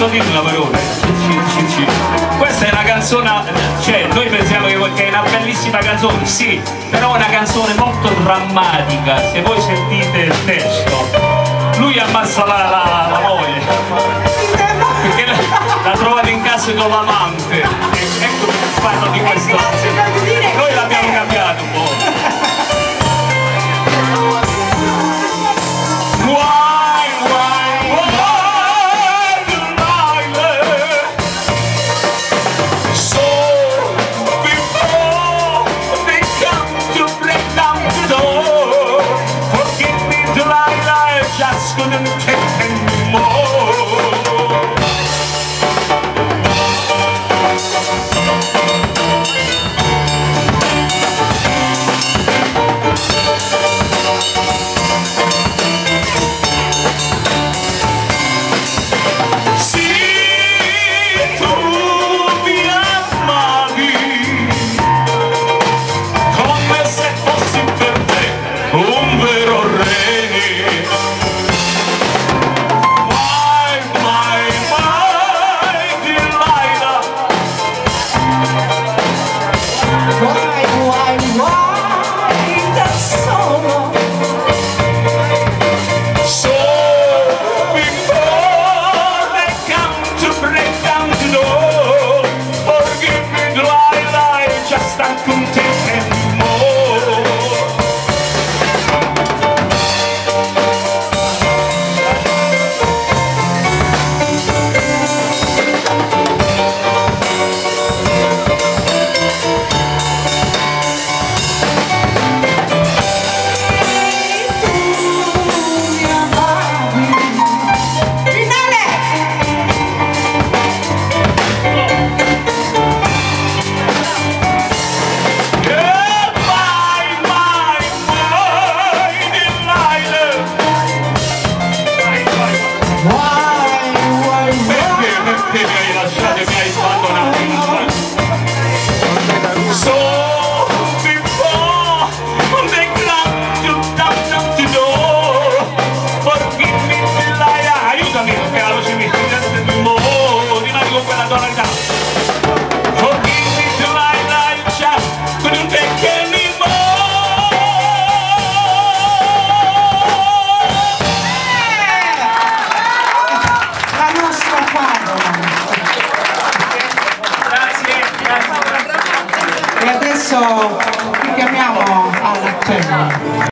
posso dire una parola? Questa è una canzone, cioè noi pensiamo che è una bellissima canzone, sì, però è una canzone molto drammatica, se voi sentite il testo. Lui ammazza la moglie, perché l'ha trovata in casa con l'amante, ecco che parlo di questo. Noi l'abbiamo cambiato un po'. Couldn't take anymore.